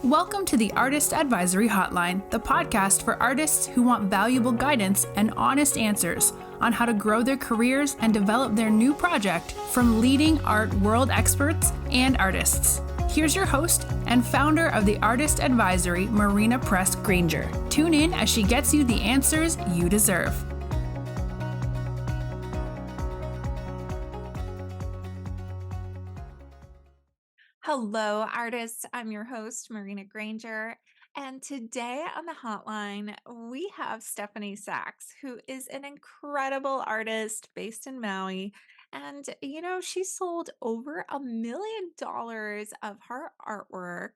Welcome to the Artist Advisory Hotline, the podcast for artists who want valuable guidance and honest answers on how to grow their careers and develop their new project from leading art world experts and artists. Here's your host and founder of the Artist Advisory, Marina Granger. Tune in as she gets you the answers you deserve. Hello, artists. I'm your host, Marina Granger. And today on the hotline, we have Stephanie Sachs, who is an incredible artist based in Maui. And, she sold over $1 million of her artwork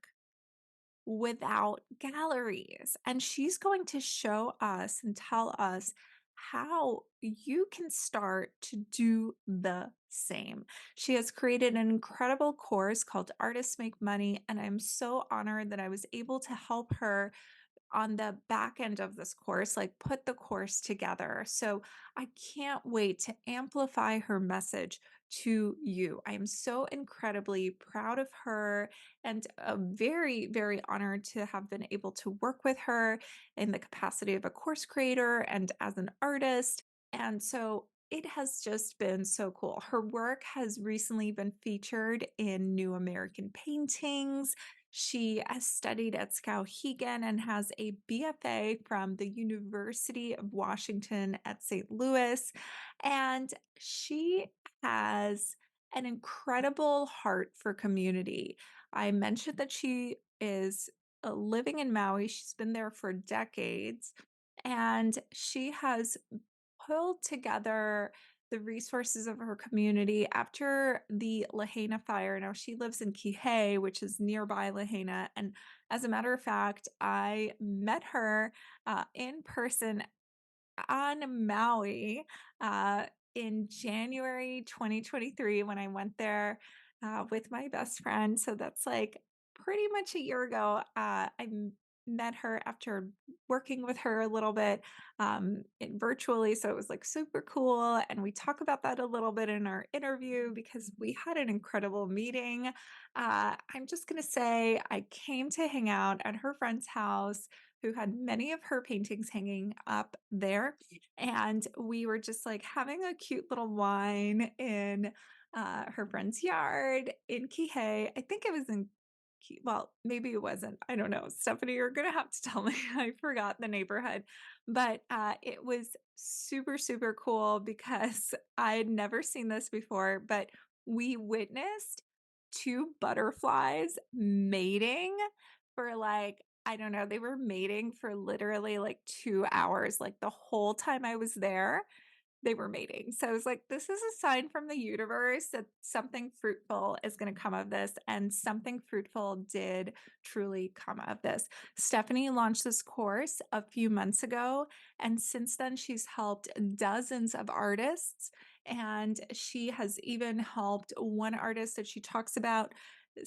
without galleries. And she's going to show us and tell us how you can start to do the same. She has created an incredible course called Artists Make Money, and I'm so honored that I was able to help her on the back end of this course, like put the course together. So I can't wait to amplify her message to you. I am so incredibly proud of her and very, very honored to have been able to work with her in the capacity of a course creator and as an artist. And so it has just been so cool. Her work has recently been featured in New American Paintings. She has studied at Skowhegan and has a BFA from the University of Washington at St. Louis. And she has an incredible heart for community. I mentioned that she is living in Maui. She's been there for decades. And she has pulled together the resources of her community after the Lahaina fire. Now, she lives in Kihei, which is nearby Lahaina. And as a matter of fact, I met her in person on Maui uh, in January 2023 when I went there with my best friend. So that's like pretty much a year ago. Met her after working with her a little bit virtually. So it was like super cool. And we talk about that a little bit in our interview because we had an incredible meeting. I'm just going to say I came to hang out at her friend's house who had many of her paintings hanging up there. And we were just like having a cute little wine in her friend's yard in Kihei. I think it was in well, maybe it wasn't. I don't know. Stephanie, you're going to have to tell me. I forgot the neighborhood. But it was super, super cool because I had never seen this before. But we witnessed two butterflies mating for like, I don't know, they were mating for literally like 2 hours. Like the whole time I was there, they were mating. So I was like, this is a sign from the universe that something fruitful is going to come of this. And something fruitful did truly come of this. Stephanie launched this course a few months ago. And since then, she's helped dozens of artists. And she has even helped one artist that she talks about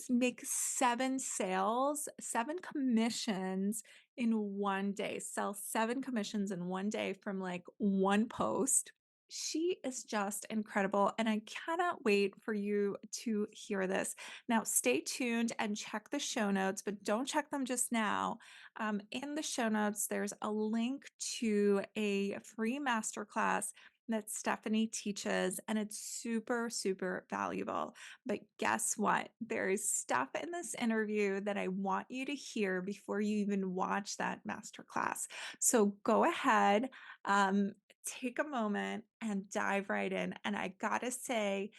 make 7 sales, 7 commissions in one day, sell 7 commissions in one day from like one post. She is just incredible, and I cannot wait for you to hear this. Now, stay tuned and check the show notes, but don't check them just now. In the show notes, there's a link to a free masterclass that Stephanie teaches, and it's super, super valuable. But guess what? There is stuff in this interview that I want you to hear before you even watch that masterclass. So go ahead. Take a moment and dive right in. And I gotta say,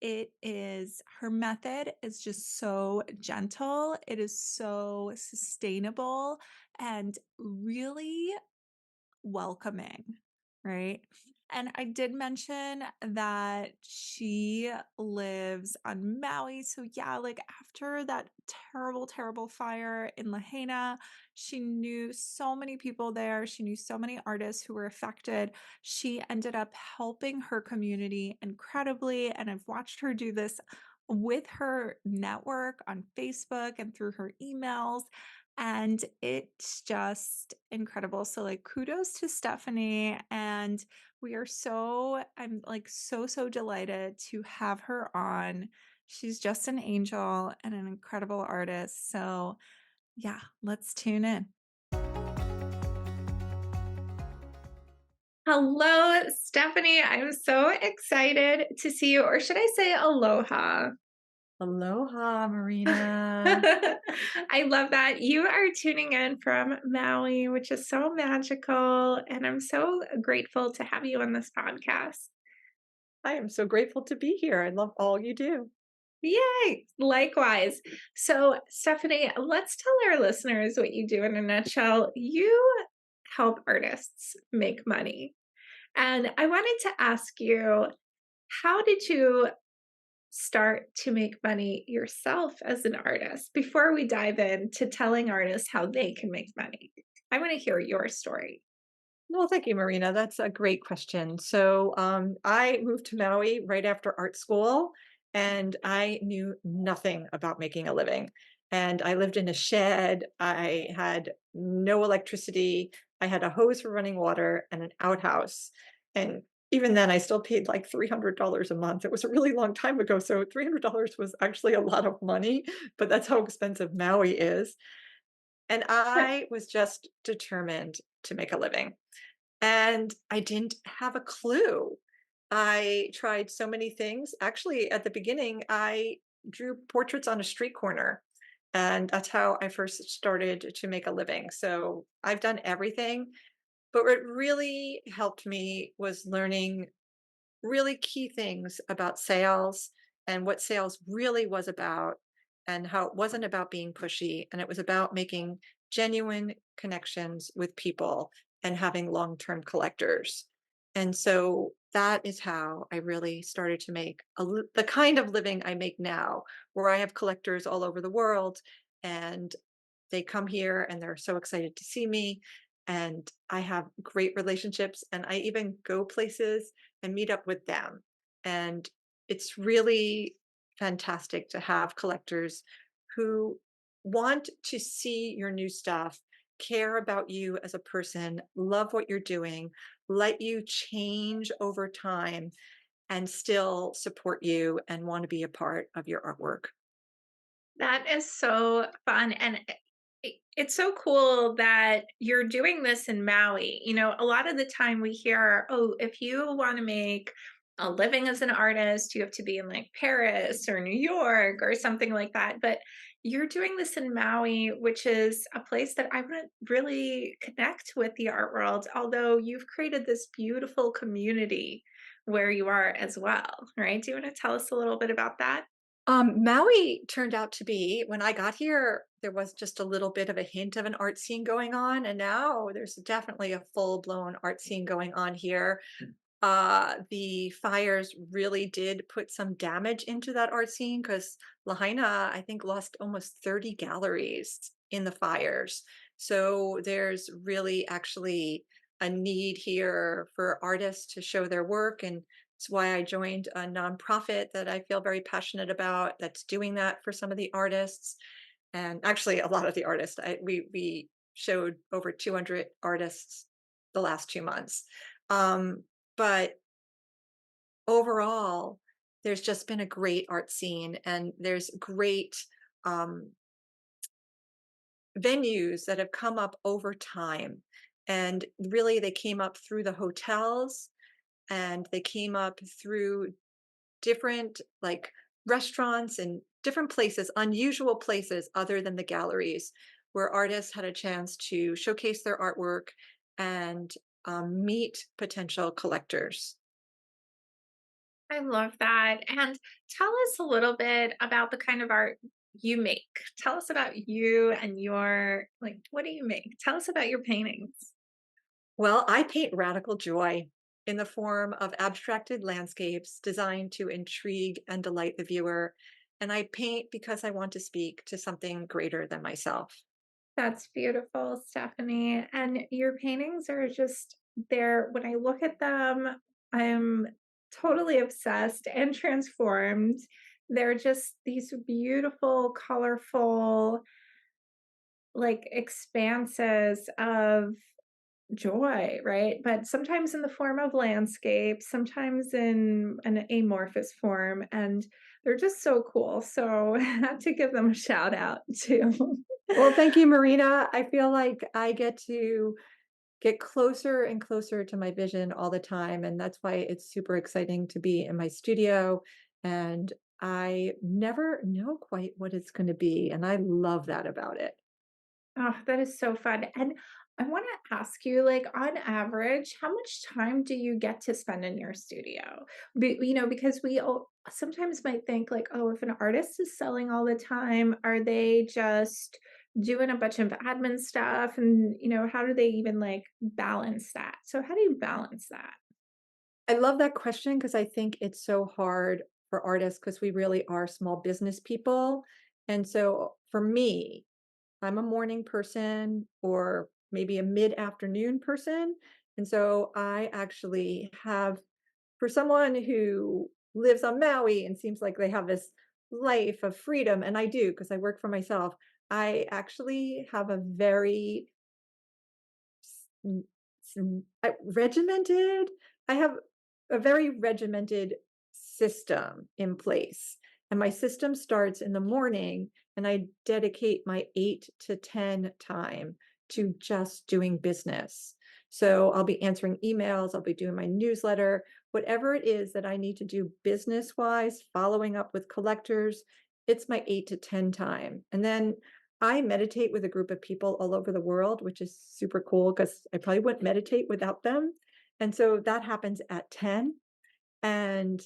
her method is just so gentle. It is so sustainable and really welcoming, right? And I did mention that she lives on Maui. So, yeah, like after that terrible, terrible fire in Lahaina, she knew so many people there. She knew so many artists who were affected. She ended up helping her community incredibly. And I've watched her do this with her network on Facebook and through her emails. And it's just incredible. So, like, kudos to Stephanie. And I'm like so, so delighted to have her on. She's just an angel and an incredible artist. So, Yeah, let's tune in. Hello, Stephanie. I'm so excited to see you, or should I say aloha? Aloha, Marina. I love that. You are tuning in from Maui, which is so magical. And I'm so grateful to have you on this podcast. I am so grateful to be here. I love all you do. Yay! Likewise. So, Stephanie, let's tell our listeners what you do in a nutshell. You help artists make money. And I wanted to ask you, how did you start to make money yourself as an artist before we dive into telling artists how they can make money? I want to hear your story. Well, thank you, Marina. That's a great question. I moved to Maui right after art school, and I knew nothing about making a living. And I lived in a shed. I had no electricity. I had a hose for running water and an outhouse. And even then, I still paid like $300 a month. It was a really long time ago. So $300 was actually a lot of money, but that's how expensive Maui is. And I was just determined to make a living. And I didn't have a clue. I tried so many things. Actually, at the beginning, I drew portraits on a street corner. And that's how I first started to make a living. So I've done everything. But what really helped me was learning really key things about sales and what sales really was about, and how it wasn't about being pushy and it was about making genuine connections with people and having long-term collectors. And so that is how I really started to make the kind of living I make now, where I have collectors all over the world, and they come here and they're so excited to see me, and I have great relationships, and I even go places and meet up with them. And it's really fantastic to have collectors who want to see your new stuff, care about you as a person, love what you're doing, let you change over time, and still support you and want to be a part of your artwork. That is so fun, and it's so cool that you're doing this in Maui. You know, a lot of the time we hear, "Oh, if you wanna make a living as an artist, you have to be in, like, Paris or New York or something like that," but you're doing this in Maui, which is a place that I wanna really connect with the art world, although you've created this beautiful community where you are as well, right? Do you wanna tell us a little bit about that? Maui turned out to be, when I got here, there was just a little bit of a hint of an art scene going on, and now there's definitely a full-blown art scene going on here. The fires really did put some damage into that art scene because Lahaina, I think, lost almost 30 galleries in the fires. So there's really actually a need here for artists to show their work. And it's why I joined a nonprofit that I feel very passionate about that's doing that for some of the artists. And actually, a lot of the artists, we showed over 200 artists the last 2 months. But overall, there's just been a great art scene, and there's great um, venues that have come up over time. And really, they came up through the hotels, and they came up through different like restaurants and different places, unusual places other than the galleries, where artists had a chance to showcase their artwork and meet potential collectors. I love that. And tell us a little bit about the kind of art you make. Tell us about you and your, like, what do you make? Tell us about your paintings. Well, I paint radical joy in the form of abstracted landscapes designed to intrigue and delight the viewer. And I paint because I want to speak to something greater than myself. That's beautiful, Stephanie. And your paintings are just there. When I look at them, I'm totally obsessed and transformed. They're just these beautiful, colorful, like expanses of joy, right? But sometimes in the form of landscape, sometimes in an amorphous form, and they're just so cool. So I had to give them a shout out too. Well, thank you, Marina. I feel like I get to get closer and closer to my vision all the time. And that's why it's super exciting to be in my studio. And I never know quite what it's going to be. And I love that about it. Oh, that is so fun. And I want to ask you, like, on average, how much time do you get to spend in your studio? Because we all sometimes might think, like, oh, if an artist is selling all the time, are they just doing a bunch of admin stuff? And, how do they even like balance that? So, how do you balance that? I love that question because I think it's so hard for artists because we really are small business people. And so for me, I'm a morning person or maybe a mid-afternoon person. And so I actually have, for someone who lives on Maui and seems like they have this life of freedom, and I do because I work for myself, I actually have a very regimented. I have a very regimented system in place. And my system starts in the morning, and I dedicate my 8 to 10 time to just doing business. So I'll be answering emails, I'll be doing my newsletter, whatever it is that I need to do business wise, following up with collectors, it's my 8 to 10 time. And then I meditate with a group of people all over the world, which is super cool because I probably wouldn't meditate without them. And so that happens at 10, and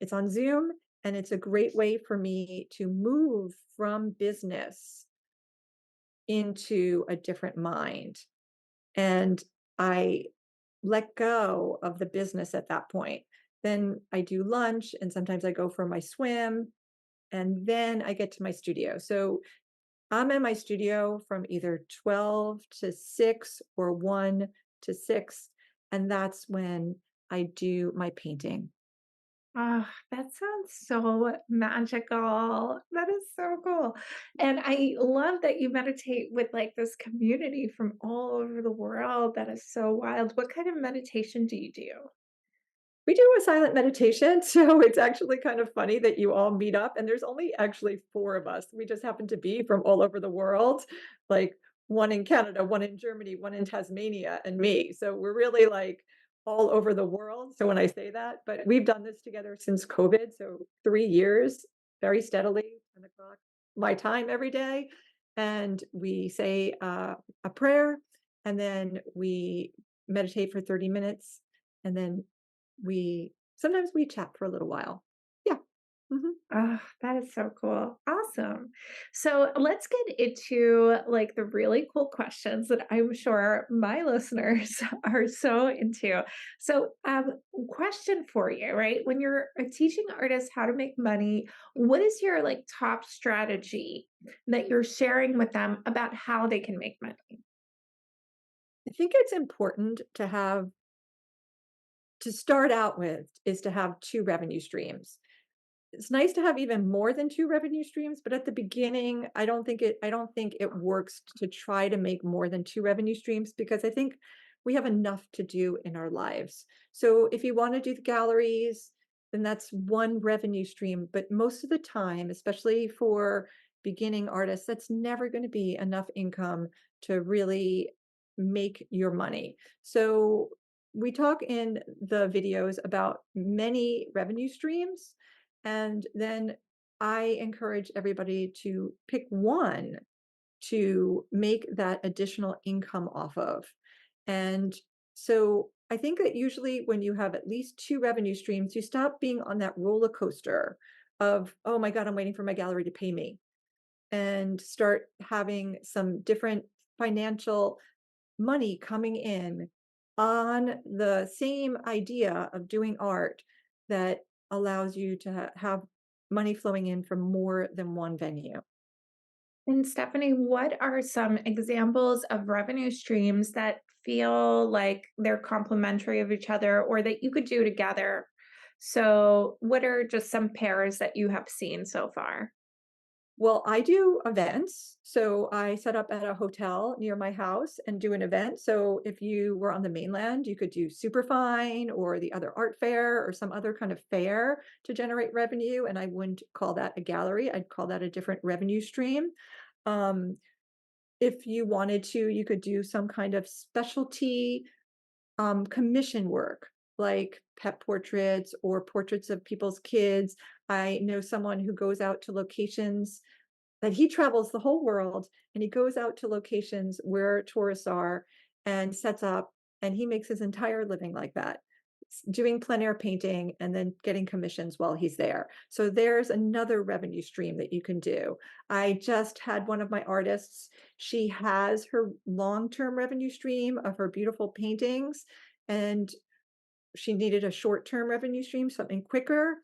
it's on Zoom. And it's a great way for me to move from business into a different mind. And I let go of the business at that point. Then I do lunch, and sometimes I go for my swim, and then I get to my studio. So I'm in my studio from either 12 to 6 or 1 to 6, and that's when I do my painting. Oh, that sounds so magical. That is so cool. And I love that you meditate with like this community from all over the world. That is so wild. What kind of meditation do you do? We do a silent meditation, so it's actually kind of funny that you all meet up, and there's only actually 4 of us. We just happen to be from all over the world, like 1 in Canada, 1 in Germany, 1 in Tasmania, and me. So we're really like all over the world. So when I say that, but we've done this together since COVID, so 3 years, very steadily, 10 o'clock my time every day, and we say a prayer, and then we meditate for 30 minutes, and then we sometimes we chat for a little while. Yeah. Mhm. Oh, that is so cool. Awesome. So let's get into like the really cool questions that I'm sure my listeners are so into. So, question for you, right? When you're teaching artists how to make money, what is your like top strategy that you're sharing with them about how they can make money? I think it's important to start out with is to have 2 revenue streams. It's nice to have even more than 2 revenue streams, but at the beginning, I don't think it works to try to make more than 2 revenue streams because I think we have enough to do in our lives. So if you wanna do the galleries, then that's 1 revenue stream, but most of the time, especially for beginning artists, that's never gonna be enough income to really make your money. So we talk in the videos about many revenue streams, and then I encourage everybody to pick one to make that additional income off of. And so I think that usually when you have at least 2 revenue streams, you stop being on that roller coaster of, oh my God, I'm waiting for my gallery to pay me, and start having some different financial money coming in on the same idea of doing art that allows you to have money flowing in from more than one venue. And Stephanie, what are some examples of revenue streams that feel like they're complementary of each other or that you could do together? So, what are just some pairs that you have seen so far? Well, I do events. So I set up at a hotel near my house and do an event. So if you were on the mainland, you could do Superfine or the other art fair or some other kind of fair to generate revenue. And I wouldn't call that a gallery. I'd call that a different revenue stream. Um, if you wanted to, you could do some kind of specialty commission work, like pet portraits or portraits of people's kids. I know someone who goes out to locations that he travels the whole world, and he goes out to locations where tourists are and sets up, and he makes his entire living like that, doing plein air painting and then getting commissions while he's there. So there's another revenue stream that you can do. I just had one of my artists, she has her long-term revenue stream of her beautiful paintings, and she needed a short-term revenue stream, something quicker.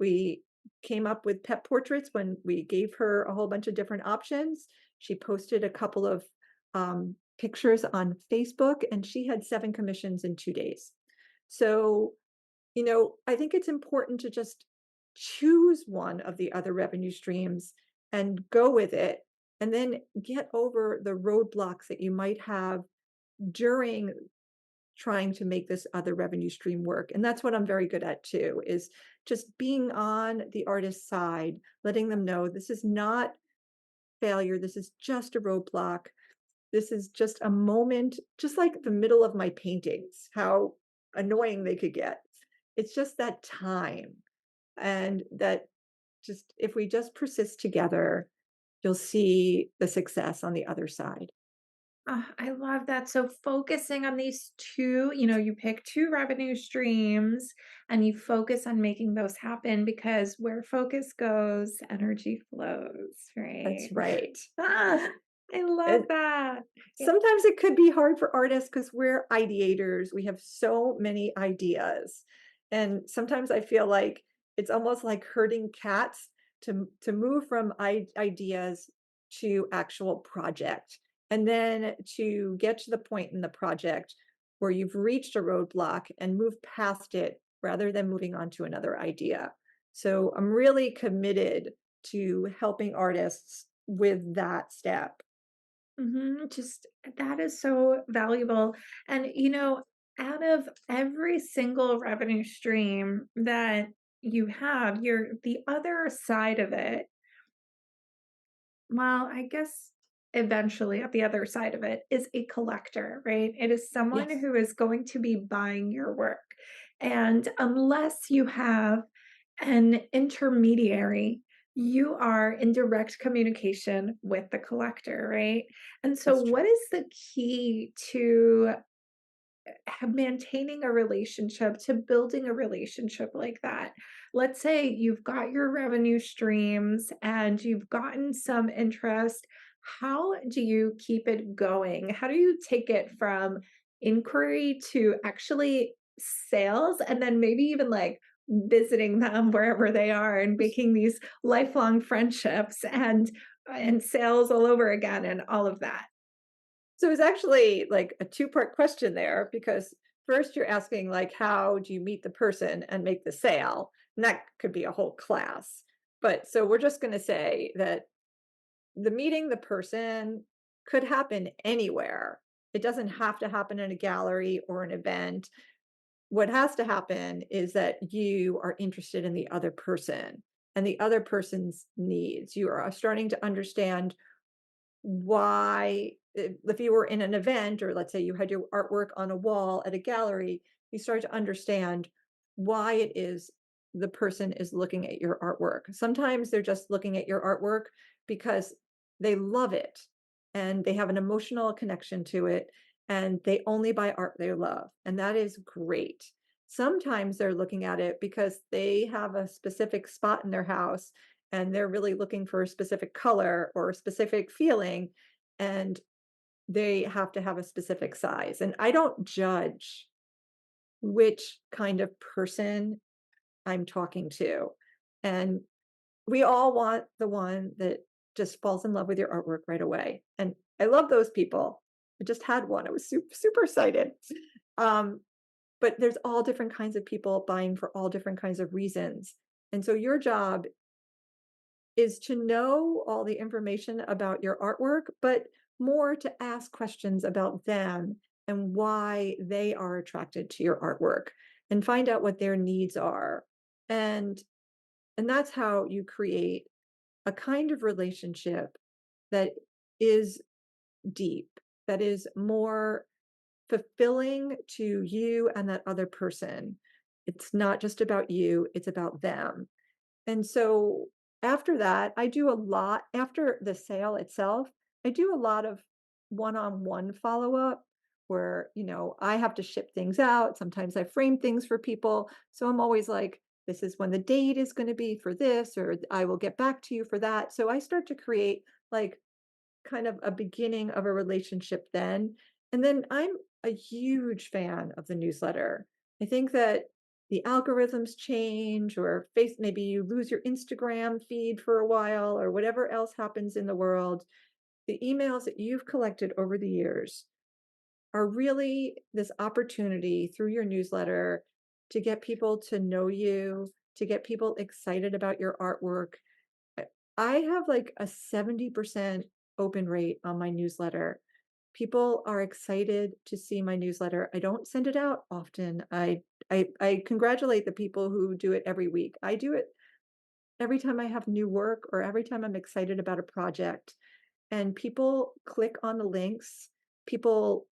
We came up with pet portraits when we gave her a whole bunch of different options. She posted a couple of pictures on Facebook, and she had 7 commissions in 2 days. So, I think it's important to just choose one of the other revenue streams and go with it, and then get over the roadblocks that you might have during trying to make this other revenue stream work. And that's what I'm very good at too, is just being on the artist's side, letting them know this is not failure. This is just a roadblock. This is just a moment, just like the middle of my paintings, how annoying they could get. It's just that time. And that just, if we just persist together, you'll see the success on the other side. I love that. So focusing on these two, you pick two revenue streams and you focus on making those happen because where focus goes, energy flows, That's right? right. Ah, I love And that. Yeah. sometimes it could be hard for artists because we're ideators. We have so many ideas. And sometimes I feel like it's almost like herding cats to move from ideas to actual project. And then to get to the point in the project where you've reached a roadblock and moved past it rather than moving on to another idea. So I'm really committed to helping artists with that step. Just that is so valuable. And, out of every single revenue stream that you have, the other side of it. Well, I guess eventually at the other side of it is a collector, right? It is someone Yes, who is going to be buying your work. And unless you have an intermediary, you are in direct communication with the collector, right? And so, that's true. what is the key to maintaining a relationship, to building a relationship like that? Let's say you've got your revenue streams and you've gotten some interest. How do you keep it going? How do you take it from inquiry to actually sales, and then maybe even like visiting them wherever they are and making these lifelong friendships and sales all over again and all of that? So it's actually like a two-part question there, because first you're asking like how do you meet the person and make the sale? And that could be a whole class. But so we're just going to say that the meeting the person could happen anywhere. It doesn't have to happen in a gallery or an event. What has to happen is that you are interested in the other person and the other person's needs. You are starting to understand why, if you were in an event, or let's say you had your artwork on a wall at a gallery, you start to understand why it is the person is looking at your artwork. Sometimes they're just looking at your artwork because they love it and they have an emotional connection to it, and they only buy art they love, and that is great. Sometimes they're looking at it because they have a specific spot in their house and they're really looking for a specific color or a specific feeling, and they have to have a specific size. And I don't judge which kind of person I'm talking to. And we all want the one that just falls in love with your artwork right away. And I love those people. I just had one. I was super excited. Um, but there's all different kinds of people buying for all different kinds of reasons. And so your job is to know all the information about your artwork, but more to ask questions about them and why they are attracted to your artwork, and find out what their needs are. And and that's how you create a kind of relationship that is deep, that is more fulfilling to you and that other person. It's not just about you, it's about them. And so after that, I do a lot after the sale itself, I do a lot of one-on-one follow-up where, I have to ship things out. Sometimes I frame things for people. So I'm always like, this is when the date is going to be for this, or I will get back to you for that. So I start to create like kind of a beginning of a relationship then. And then I'm a huge fan of the newsletter. I think that the algorithms change or maybe you lose your Instagram feed for a while or whatever else happens in the world. The emails that you've collected over the years are really this opportunity through your newsletter to get people to know you, to get people excited about your artwork. I I have like a 70% open rate on my newsletter. People are excited to see my newsletter. I don't send it out often. I congratulate the people who do it every week. I do it every time I have new work or every time I'm excited about a project. And people click on the links. People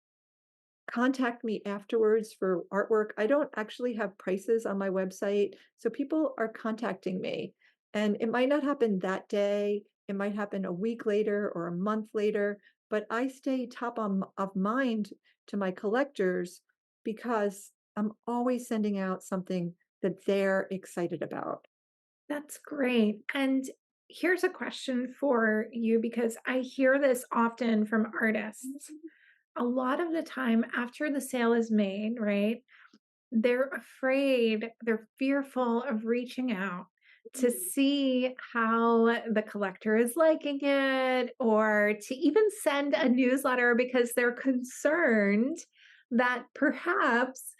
contact me afterwards for artwork. I don't actually have prices on my website, so people are contacting me. And it might not happen that day, it might happen a week later or a month later, but I stay of mind to my collectors because I'm always sending out something that they're excited about. That's great. And here's a question for you because I hear this often from artists. A lot of the time after the sale is made, right? They're afraid, they're fearful of reaching out to see how the collector is liking it or to even send a newsletter because they're concerned that perhaps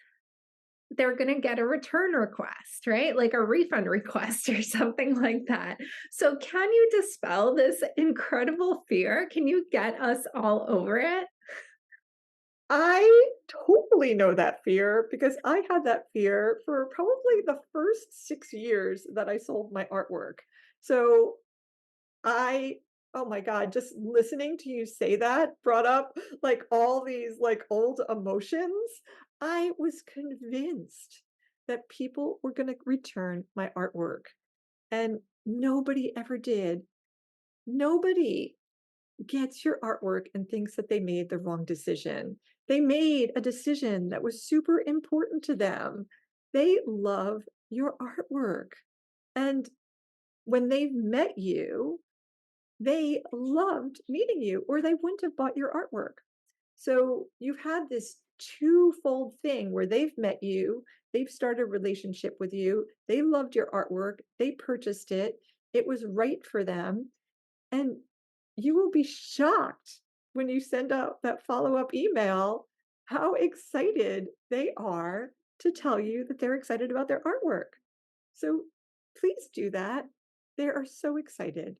they're going to get a return request, right? Like a refund request or something like that. So, can you dispel this incredible fear? Can you get us all over it? I totally know that fear because I had that fear for probably the first 6 years that I sold my artwork. So I oh my god, just listening to you say that brought up, like, all these, like, old emotions. I was convinced that people were gonna return my artwork, and nobody ever did. Nobody gets your artwork and thinks that they made the wrong decision. They made a decision that was super important to them. They love your artwork, and when they've met you, they loved meeting you or they wouldn't have bought your artwork. So you've had this twofold thing where they've met you, they've started a relationship with you, they loved your artwork, they purchased it, it was right for them. And you will be shocked when you send out that follow up email how excited they are to tell you that they're excited about their artwork. So please do that. They are so excited.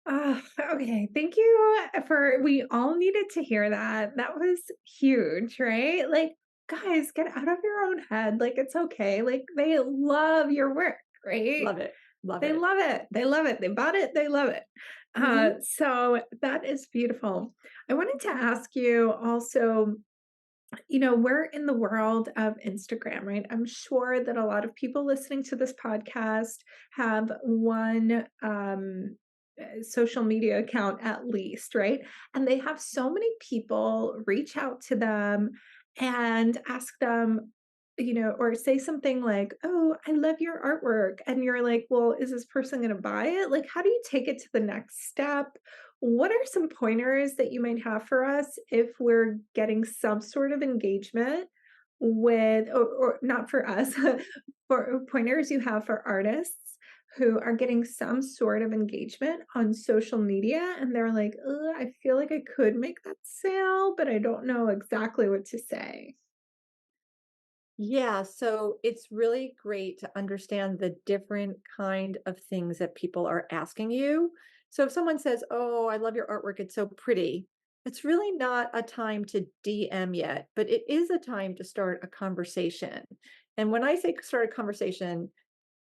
Okay. Thank you for we all needed to hear that. That was huge, right? Like, guys, get out of your own head. Like, it's okay. Like, they love your work, right? Love it. Love They it. love it. They love it. They bought it. They love it. Mhm. So that is beautiful. I wanted to ask you also, we're in the world of Instagram, right? I'm sure that a lot of people listening to this podcast have one social media account at least, right? And they have so many people reach out to them and ask them, or say something like, "Oh, I love your artwork." And you're like, "Well, is this person going to buy it?" Like, how do you take it to the next step? What are some pointers that you might have for us if we're getting some sort of engagement with, or not for us, for pointers you have for artists who are getting some sort of engagement on social media and they're like, "Ugh, I feel like I could make that sale, but I don't know exactly what to say." Yeah, so it's really great to understand the different kind of things that people are asking you. So if someone says, "Oh, I love your artwork, it's so pretty," it's really not a time to DM yet, but it is a time to start a conversation. And when I say start a conversation,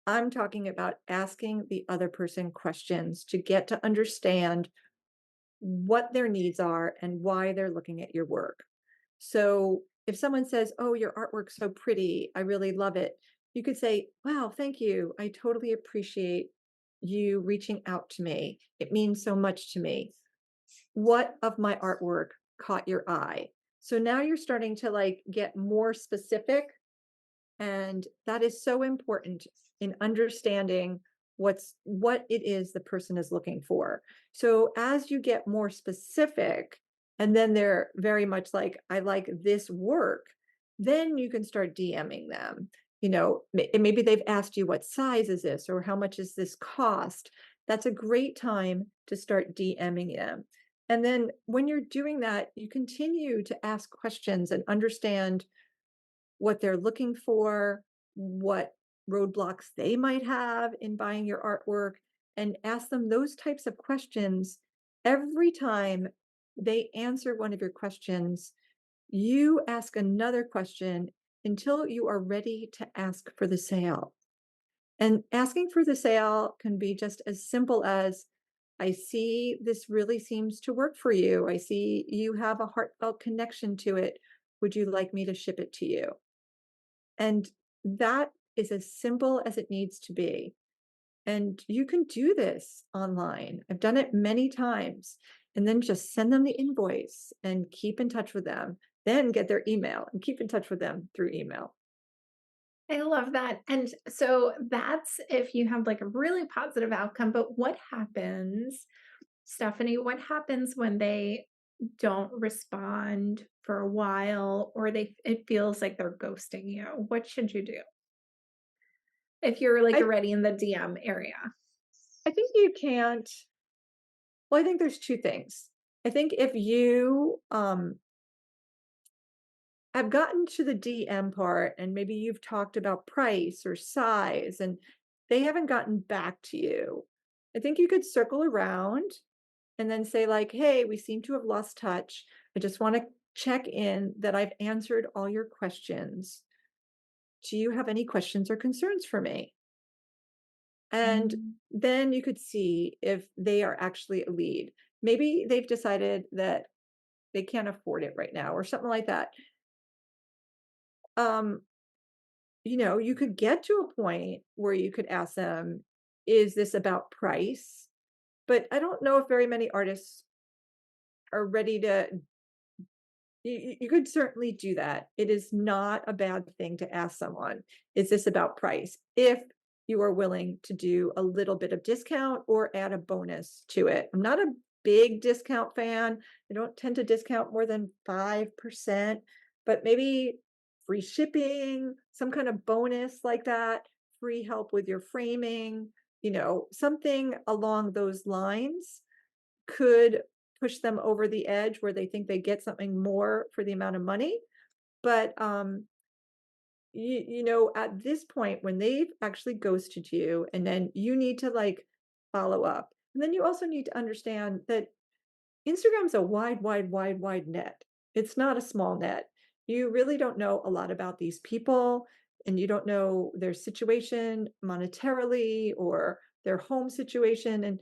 I'm talking about asking the other person questions to get to understand what their needs are and why they're looking at your work. So if someone says, "Oh, your artwork's so pretty, I really love it," you could say, "Wow, thank you. I totally appreciate you reaching out to me. It means so much to me. What of my artwork caught your eye?" So now you're starting to like get more specific, and that is so important in understanding what it is the person is looking for. So as you get more specific, and then they're very much like, "I like this work," then you can start DMing them. And maybe they've asked you, "What size is this?" or "How much is this cost?" That's a great time to start DMing them. And then when you're doing that, you continue to ask questions and understand what they're looking for, what roadblocks they might have in buying your artwork, and ask them those types of questions. Every time they answer one of your questions, you ask another question until you are ready to ask for the sale. And asking for the sale can be just as simple as, "I see this really seems to work for you. I see you have a heartfelt connection to it. Would you like me to ship it to you?" And that is as simple as it needs to be. And you can do this online. I've done it many times. And then just send them the invoice and keep in touch with them. Then get their email and keep in touch with them through email. I love that. And so that's if you have like a really positive outcome. But what happens, Stephanie, what happens when they don't respond for a while or it feels like they're ghosting you? What should you do if you're like I, already in the DM area? I think you can't. Well, I think there's two things. I think if you have gotten to the DM part and maybe you've talked about price or size and they haven't gotten back to you, I think you could circle around and then say, like, "Hey, we seem to have lost touch. I just want to check in that I've answered all your questions. Do you have any questions or concerns for me?" And Mm. then you could see if they are actually a lead. Maybe they've decided that they can't afford it right now or something like that. Um, you could get to a point where you could ask them, "Is this about price?" But I don't know if very many artists are ready to. You could certainly do that. It is not a bad thing to ask someone, "Is this about price?" If you are willing to do a little bit of discount or add a bonus to it. I'm not a big discount fan. I don't tend to discount more than 5%, but maybe free shipping, some kind of bonus like that, free help with your framing, something along those lines could push them over the edge where they think they get something more for the amount of money. But at this point, when they've actually ghosted you, and then you need to like follow up, and then you also need to understand that Instagram's a wide, wide, wide, wide net. It's not a small net. You really don't know a lot about these people, and you don't know their situation monetarily or their home situation. And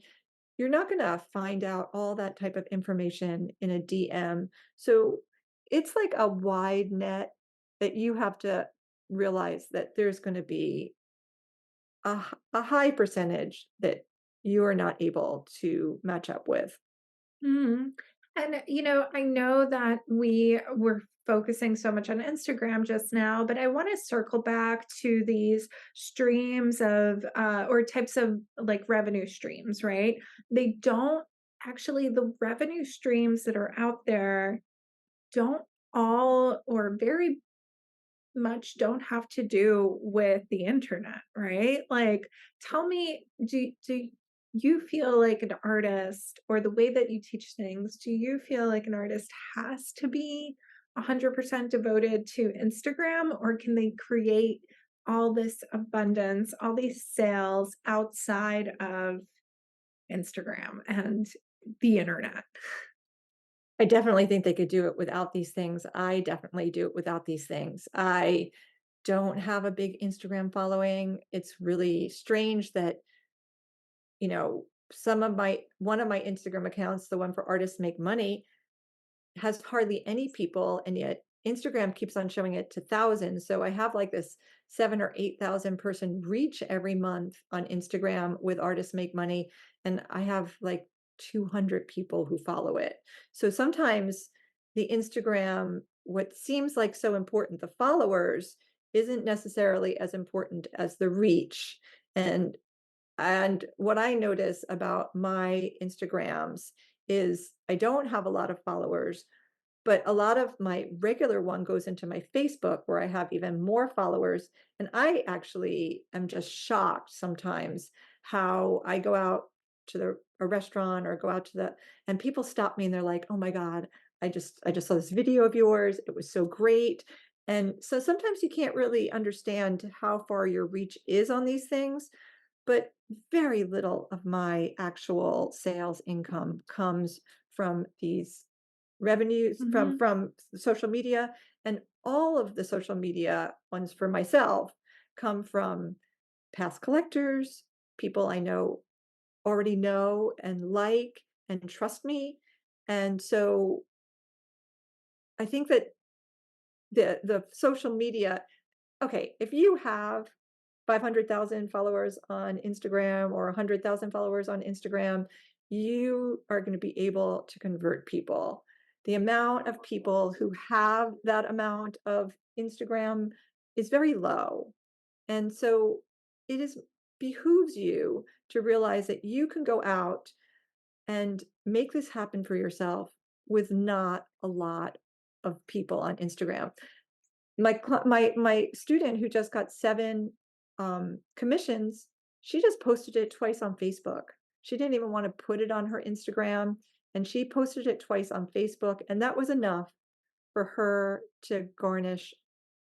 you're not going to find out all that type of information in a DM. So it's like a wide net that you have to realize that there's going to be a high percentage that you are not able to match up with. Mhm. And, I know that we were focusing so much on Instagram just now, but I want to circle back to these streams of, or types of like revenue streams, right? They don't actually, the revenue streams that are out there don't all or very much don't have to do with the internet, right? Like, tell me, do you feel like an artist or the way that you teach things, do you feel like an artist has to be 100% devoted to Instagram, or can they create all this abundance, all these sales outside of Instagram and the internet? I definitely think they could do it without these things. I definitely do it without these things. I don't have a big Instagram following. It's really strange that, one of my Instagram accounts, the one for Artists Make Money, has hardly any people, and yet Instagram keeps on showing it to thousands. So I have like this 7 or 8,000 person reach every month on Instagram with Artists Make Money, and I have like 200 people who follow it. So sometimes the Instagram, what seems like so important, the followers, isn't necessarily as important as the reach. And what I notice about my Instagrams is I don't have a lot of followers, but a lot of my regular one goes into my Facebook where I have even more followers. And I actually am just shocked sometimes how I go out to a restaurant or go out to and people stop me and they're like, "Oh my God, I just saw this video of yours. It was so great." And so sometimes you can't really understand how far your reach is on these things, but very little of my actual sales income comes from these revenues Mhm. from social media, and all of the social media ones for myself come from past collectors, people I already know and like and trust me. And so I think that the social media, okay, if you have 500,000 followers on Instagram or 100,000 followers on Instagram, you are going to be able to convert people. The amount of people who have that amount of Instagram is very low. And so it is behooves you to realize that you can go out and make this happen for yourself with not a lot of people on Instagram. My student who just got 7 commissions, she just posted it twice on Facebook. She didn't even want to put it on her Instagram, and she posted it twice on Facebook, and that was enough for her to garnish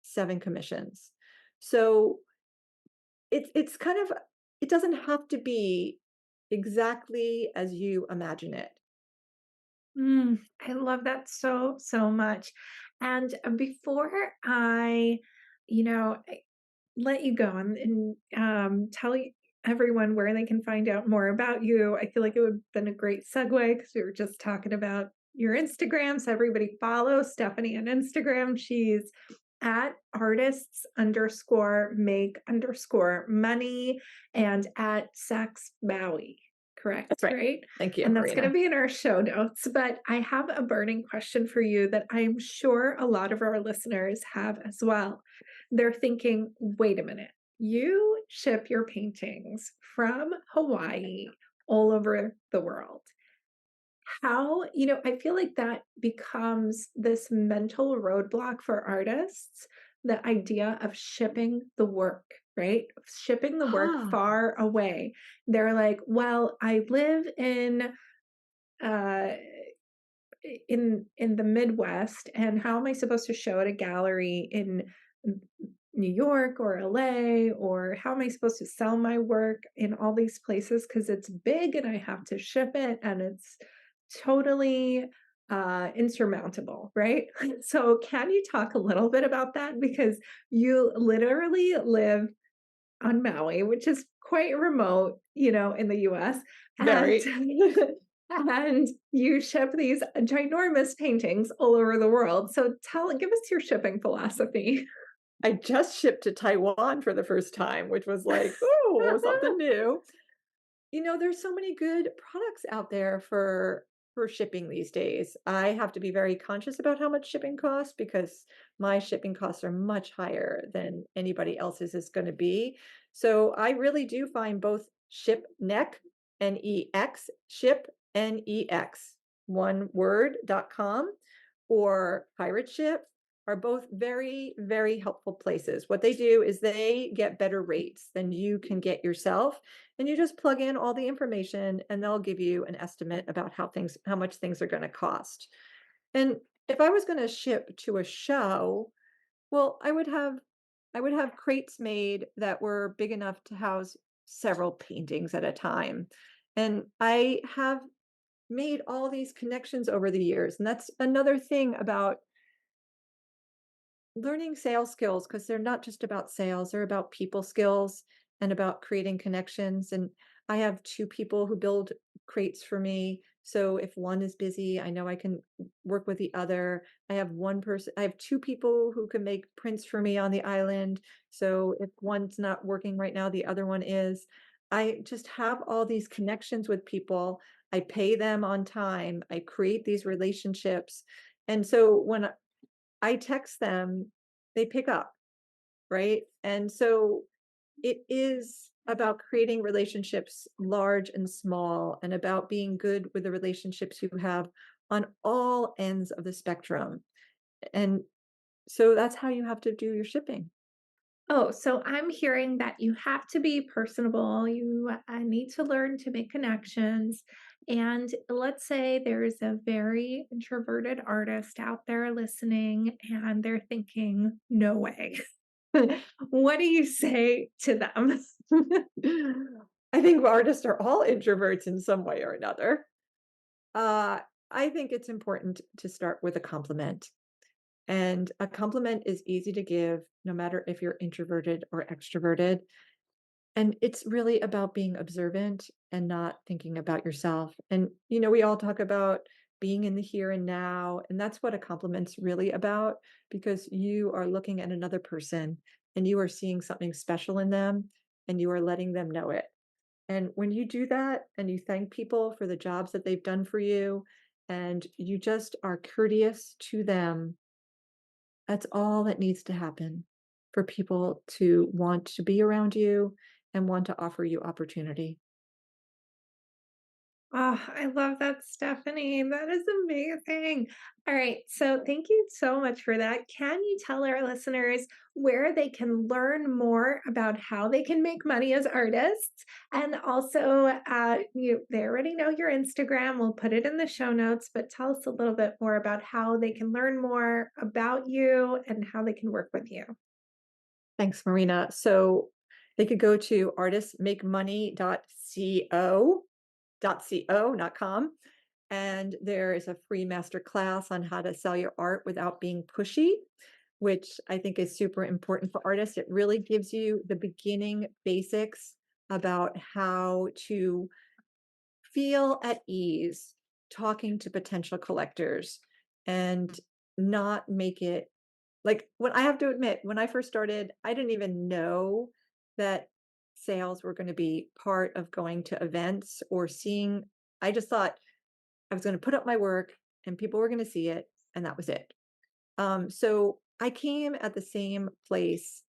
7 commissions. So it's kind of, it doesn't have to be exactly as you imagine it. I love that so, so much. And before I let you go and tell everyone where they can find out more about you, I feel like it would have been a great segue because we were just talking about your Instagram. So everybody follow Stephanie on Instagram. She's at artists underscore make underscore money and at Sachs Maui, correct? That's right. Right. Thank you, And that's going to Marina. be in our show notes. But I have a burning question for you that I'm sure a lot of our listeners have as well. They're thinking, wait a minute, you ship your paintings from Hawaii all over the world. I feel like that becomes this mental roadblock for artists, the idea of shipping the work, right? Shipping the work Ah, far away. They're like, well, I live uh in the Midwest, and how am I supposed to show at a gallery in New York or LA, or how am I supposed to sell my work in all these places because it's big and I have to ship it and it's totally insurmountable, right? So can you talk a little bit about that, because you literally live on Maui, which is quite remote, in the US. And very. and you ship these ginormous paintings all over the world. So give us your shipping philosophy. I just shipped to Taiwan for the first time, which was like, oh, something new. There's so many good products out there for shipping these days. I have to be very conscious about how much shipping costs because my shipping costs are much higher than anybody else's is going to be. So I really do find both Ship Neck, N-E-X, Ship N-E-X, one word.com, or Pirate Ship are both very, very helpful places. What they do is they get better rates than you can get yourself, and you just plug in all the information and they'll give you an estimate about how much things are going to cost. And if I was going to ship to a show, well, I would have crates made that were big enough to house several paintings at a time. And I have made all these connections over the years, and that's another thing about learning sales skills, because they're not just about sales, they're about people skills and about creating connections. And I have 2 people who build crates for me. So if one is busy, I know I can work with the other. I have 2 people who can make prints for me on the island. So if one's not working right now, the other one is. I just have all these connections with people. I pay them on time. I create these relationships. And so when I text them, they pick up, right? And so it is about creating relationships large and small, and about being good with the relationships you have on all ends of the spectrum. And so that's how you have to do your shipping. Oh, so I'm hearing that you have to be personable. You need to learn to make connections. And let's say there's a very introverted artist out there listening and they're thinking, no way. What do you say to them? I think artists are all introverts in some way or another. Uh, I think it's important to start with a compliment. And a compliment is easy to give, no matter if you're introverted or extroverted. And it's really about being observant and not thinking about yourself. And, we all talk about being in the here and now. And that's what a compliment's really about, because you are looking at another person and you are seeing something special in them and you are letting them know it. And when you do that and you thank people for the jobs that they've done for you, and you just are courteous to them, that's all that needs to happen for people to want to be around you and want to offer you opportunity. Oh, I love that, Stephanie. That is amazing. All right. So, thank you so much for that. Can you tell our listeners where they can learn more about how they can make money as artists? And also, they already know your Instagram. We'll put it in the show notes, but tell us a little bit more about how they can learn more about you and how they can work with you. Thanks, Marina. So they could go to artistmakemoney.co.com. And there is a free masterclass on how to sell your art without being pushy, which I think is super important for artists. It really gives you the beginning basics about how to feel at ease talking to potential collectors and not make it like, when I have to admit, when I first started, I didn't even know that sales were going to be part of going to events or seeing. I just thought I was going to put up my work and people were going to see it, and that was it. So I came at the same place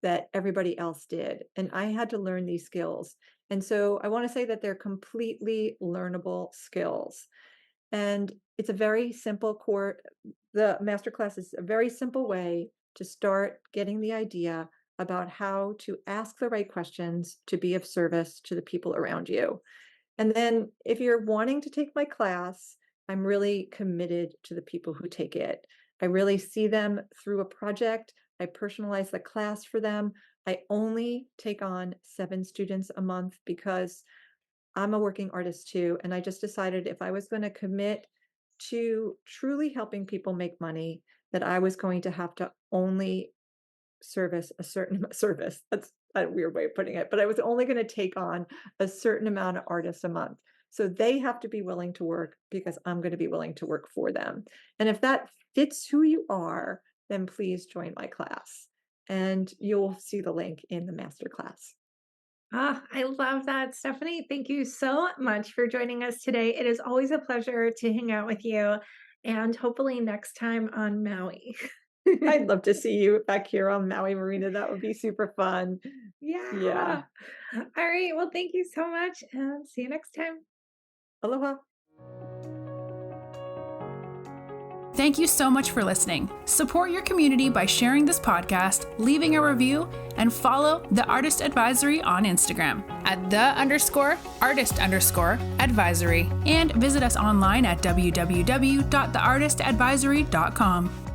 that everybody else did, and I had to learn these skills. And so I want to say that they're completely learnable skills. And it's a very simple core. The masterclass is a very simple way to start getting the idea about how to ask the right questions to be of service to the people around you. And then if you're wanting to take my class, I'm really committed to the people who take it. I really see them through a project. I personalize the class for them. I only take on 7 students a month because I'm a working artist too. And I just decided if I was going to commit to truly helping people make money, that I was going to have to only service a certain service. That's a weird way of putting it, but I was only going to take on a certain amount of artists a month. So they have to be willing to work because I'm going to be willing to work for them. And if that fits who you are, then please join my class. And you'll see the link in the masterclass. Ah, I love that, Stephanie. Thank you so much for joining us today. It is always a pleasure to hang out with you, and hopefully next time on Maui. I'd love to see you back here on Maui, Marina. That would be super fun. Yeah. Yeah. All right. Well, thank you so much, and see you next time. Aloha. Thank you so much for listening. Support your community by sharing this podcast, leaving a review, and follow The Artist Advisory on Instagram at @the_artist_advisory, and visit us online at www.theartistadvisory.com.